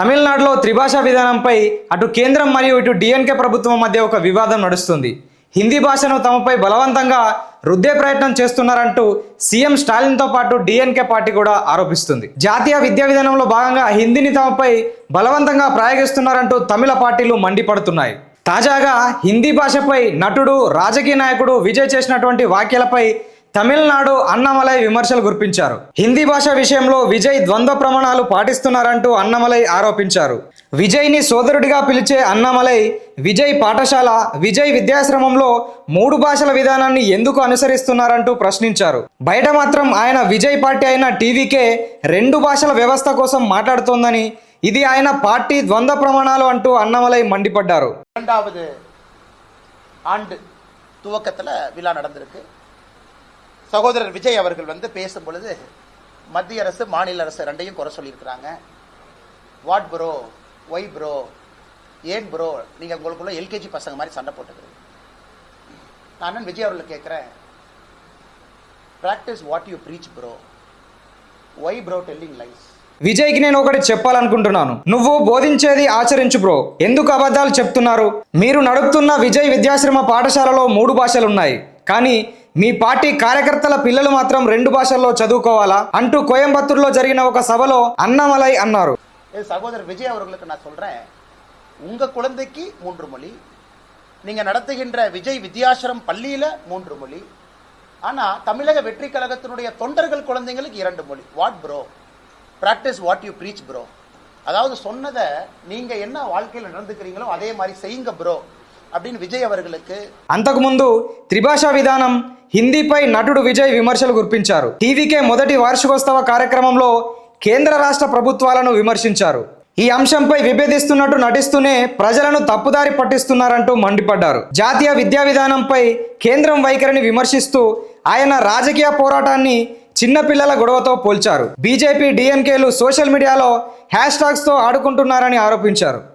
తమిళనాడులో త్రిభాషా విధానంపై అటు కేంద్రం మరియు ఇటు డిఎన్కే ప్రభుత్వం మధ్య ఒక వివాదం నడుస్తుంది. హిందీ భాషను తమపై బలవంతంగా రుద్దే ప్రయత్నం చేస్తున్నారంటూ సీఎం స్టాలిన్తో పాటు డిఎన్కే పార్టీ కూడా ఆరోపిస్తుంది. జాతీయ విద్యా విధానంలో భాగంగా హిందీని తమపై బలవంతంగా ప్రయోగిస్తున్నారంటూ తమిళ పార్టీలు మండిపడుతున్నాయి. తాజాగా హిందీ భాషపై నటుడు, రాజకీయ నాయకుడు విజయ్ చేసినటువంటి వ్యాఖ్యలపై తమిళనాడు అన్నమలై విమర్శలు గుర్పించారు. హిందీ భాష విషయంలో విజయ్ ద్వంద్వ ప్రమాణాలు పాటిస్తున్నారంటూ అన్నమలై ఆరోపించారు. విజయ్ని సోదరుడిగా పిలిచే అన్నమలై విజయ్ పాఠశాల, విజయ్ విద్యాశ్రమంలో 3 భాషల విధానాన్ని ఎందుకు అనుసరిస్తున్నారంటూ ప్రశ్నించారు. బయట మాత్రం ఆయన విజయ్ పార్టీ అయిన టీవీకే 2 భాషల వ్యవస్థ కోసం మాట్లాడుతోందని, ఇది ఆయన పార్టీ ద్వంద్వ ప్రమాణాలు అంటూ అన్నమలై మండిపడ్డారు. இரண்டாவது ஆண்டு துவக்கத்தில் விழா நடந்திருக்கு. சகோதரர் விஜய் அவர்கள் பேசும் பொழுது மத்திய அரசு மாநில அரசு ரெண்டையும் குறை சொல்லியிருக்கிறாங்க. வாட் ப்ரோ, ஒய் ப்ரோ, ஏன் ப்ரோ, நீங்கள் உங்களுக்குள்ள எல்கேஜி பசங்க மாதிரி சண்டை போட்டுக்கிறீங்க. நான் விஜய் அவர்கள் கேட்குறேன், practice what you preach bro, why bro telling lies. విజయ్కి నేను ఒకటి చెప్పాలనుకుంటున్నాను. నువ్వు బోధించేది ఆచరించు బ్రో. ఎందుకు అబద్ధాలు చెప్తున్నారు? మీరు నడుపుతున్న విజయ్ విద్యాశ్రమ పాఠశాలలో 3 భాషలు ఉన్నాయి, కానీ మీ పార్టీ కార్యకర్తల పిల్లలు మాత్రం 2 భాషల్లో చదువుకోవాలా అంటూ కోయంబత్తూరులో జరిగిన ఒక సభలో అన్నమలై అన్నారు. సహోదరర్ విజయ్ அவர்களுக்கு நான் சொல்றேன், உங்க குழந்தைக்கு 3 மொழி, நீங்க நடத்துகின்ற விஜய் வித்யாசிரம் பள்ளியில 3 மொழி, ஆனா தமிழக வெற்றி கழகத்தினுடைய தொண்டர்கள் குழந்தைங்களுக்கு 2 மொழி. What bro, practice what you preach bro. அதாவது சொன்னதை நீங்க என்ன வாழ்க்கையில் நடந்துக்கிறீங்களோ அதே மாதிரி செய்யுங்க బ్రో அப்படின்னு విజయ్ அவர்களுக்கு. అంతకుముందు త్రిభాషా విధానం, హిందీపై నటుడు విజయ్ విమర్శలు గుర్పించారు. టీవీకే మొదటి వార్షికోత్సవ కార్యక్రమంలో కేంద్ర రాష్ట్ర ప్రభుత్వాలను విమర్శించారు. ఈ అంశంపై విభేదిస్తున్నట్టు నటిస్తూనే ప్రజలను తప్పుదారి పట్టిస్తున్నారంటూ మండిపడ్డారు. జాతీయ విద్యా విధానంపై కేంద్రం వైఖరిని విమర్శిస్తూ ఆయన రాజకీయ పోరాటాన్ని చిన్నపిల్లల గొడవతో పోల్చారు. బీజేపీ, డిఎన్కేలు సోషల్ మీడియాలో హ్యాష్ ట్యాగ్స్తో ఆడుకుంటున్నారని ఆరోపించారు.